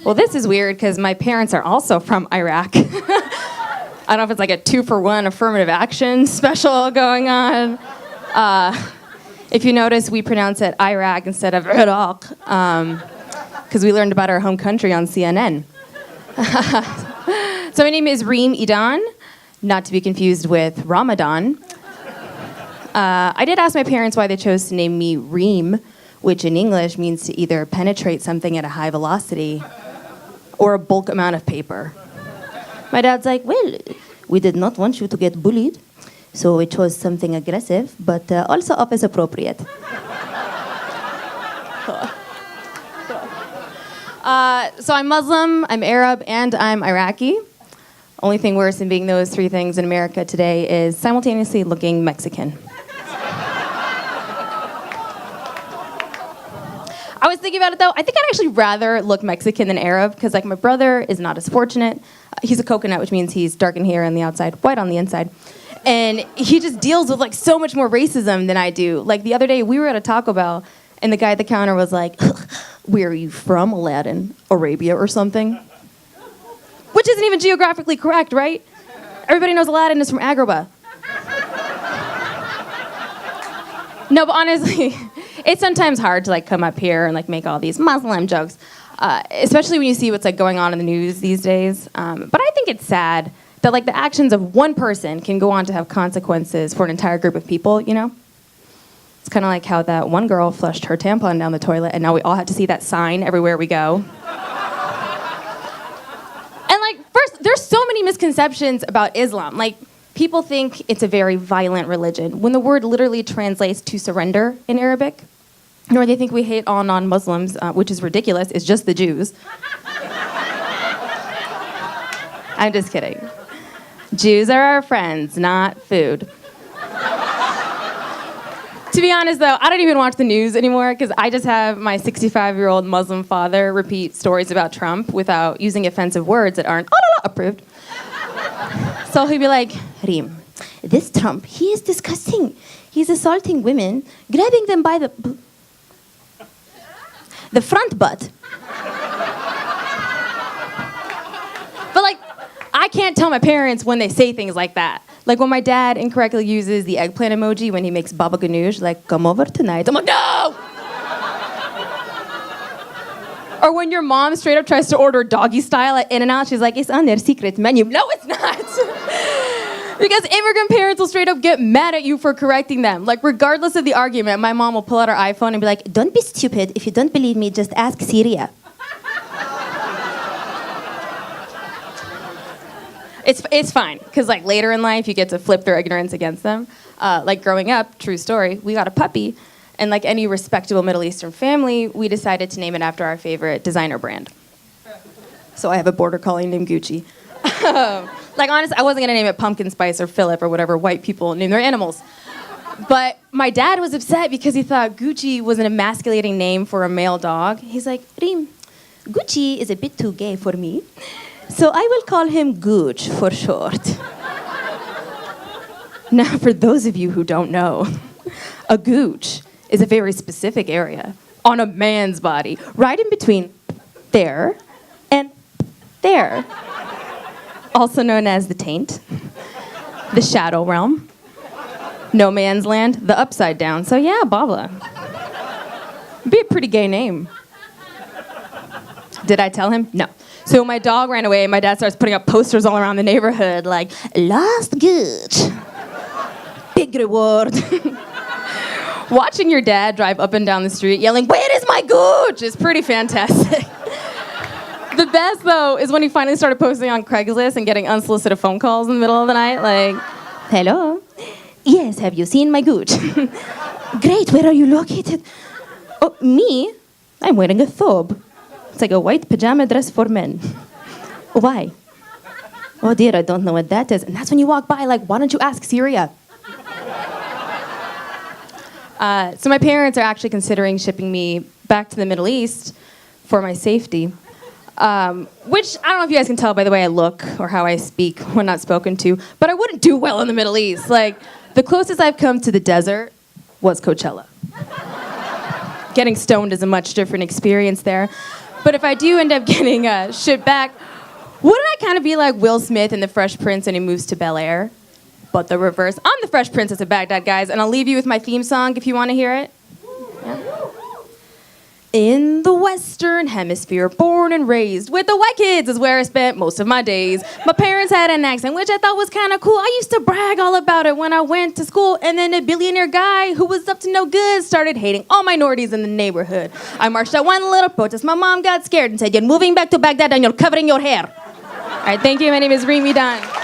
Well, this is weird because my parents are also from Iraq. I don't know if it's like a 2-for-1 affirmative action special going on. If you notice, we pronounce it Iraq instead of Iraq because we learned about our home country on CNN. So my name is Reem Edan, not to be confused with Ramadan. I did ask my parents why they chose to name me Reem, which in English means to either penetrate something at a high velocity or a bulk amount of paper. My dad's like, well, we did not want you to get bullied, so we chose something aggressive, but also office appropriate. So I'm Muslim, I'm Arab, and I'm Iraqi. Only thing worse than being those three things in America today is simultaneously looking Mexican. I was thinking about it though. I think I'd actually rather look Mexican than Arab because like my brother is not as fortunate. He's a coconut, which means he's dark in hair on the outside, white on the inside. And he just deals with like so much more racism than I do. Like the other day we were at a Taco Bell and the guy at the counter was like, where are you from, Aladdin? Arabia or something? Which isn't even geographically correct, right? Everybody knows Aladdin is from Agrabah. No, but honestly, it's sometimes hard to like come up here and like make all these Muslim jokes, especially when you see what's like going on in the news these days. But I think it's sad that like the actions of one person can go on to have consequences for an entire group of people, you know? It's kind of like how that one girl flushed her tampon down the toilet and now we all have to see that sign everywhere we go. And like, first, there's so many misconceptions about Islam. Like, people think it's a very violent religion, when the word literally translates to surrender in Arabic. Or they think we hate all non-Muslims, which is ridiculous. It's just the Jews. I'm just kidding. Jews are our friends, not food. To be honest, though, I don't even watch the news anymore because I just have my 65-year-old Muslim father repeat stories about Trump without using offensive words that aren't approved. So he'd be like, Reem, this Trump, he is disgusting. He's assaulting women, grabbing them by the front butt. But like, I can't tell my parents when they say things like that. Like when my dad incorrectly uses the eggplant emoji when he makes baba ganoush, like, come over tonight. I'm like, no! Or when your mom straight up tries to order doggy style at In-N-Out, she's like, it's on their secret menu. No, it's not. Because immigrant parents will straight up get mad at you for correcting them. Like, regardless of the argument, my mom will pull out her iPhone and be like, don't be stupid. If you don't believe me, just ask Syria. It's fine, because like later in life, you get to flip their ignorance against them. Like growing up, true story, we got a puppy. And like any respectable Middle Eastern family, we decided to name it after our favorite designer brand. So I have a border collie named Gucci. Like honestly, I wasn't gonna name it Pumpkin Spice or Philip or whatever white people name their animals. But my dad was upset because he thought Gucci was an emasculating name for a male dog. He's like, Reem, Gucci is a bit too gay for me. So I will call him Gooch for short. Now, for those of you who don't know, a gooch is a very specific area on a man's body, right in between there and there. Also known as the taint, the shadow realm, no man's land, the upside down. So yeah, Baba. Be a pretty gay name. Did I tell him? No. So my dog ran away and my dad starts putting up posters all around the neighborhood like, lost gooch, big reward. Watching your dad drive up and down the street yelling, where is my gooch, is pretty fantastic. The best, though, is when he finally started posting on Craigslist and getting unsolicited phone calls in the middle of the night, like, hello? Yes, have you seen my gooch? Great, where are you located? Oh, me? I'm wearing a thobe. It's like a white pajama dress for men. Why? Oh dear, I don't know what that is. And that's when you walk by, like, why don't you ask Syria? So my parents are actually considering shipping me back to the Middle East for my safety. Which, I don't know if you guys can tell by the way I look or how I speak when not spoken to, but I wouldn't do well in the Middle East. Like, the closest I've come to the desert was Coachella. Getting stoned is a much different experience there. But if I do end up getting shipped back, wouldn't I kind of be like Will Smith in The Fresh Prince and he moves to Bel Air? But the reverse. I'm the Fresh Princess of Baghdad, guys, and I'll leave you with my theme song if you want to hear it. Yeah. In the Western Hemisphere, born and raised with the white kids is where I spent most of my days. My parents had an accent, which I thought was kind of cool. I used to brag all about it when I went to school, and then a billionaire guy who was up to no good started hating all minorities in the neighborhood. I marched at one little protest. My mom got scared and said, "You're moving back to Baghdad and you're covering your hair." All right, thank you. My name is Reem Edan.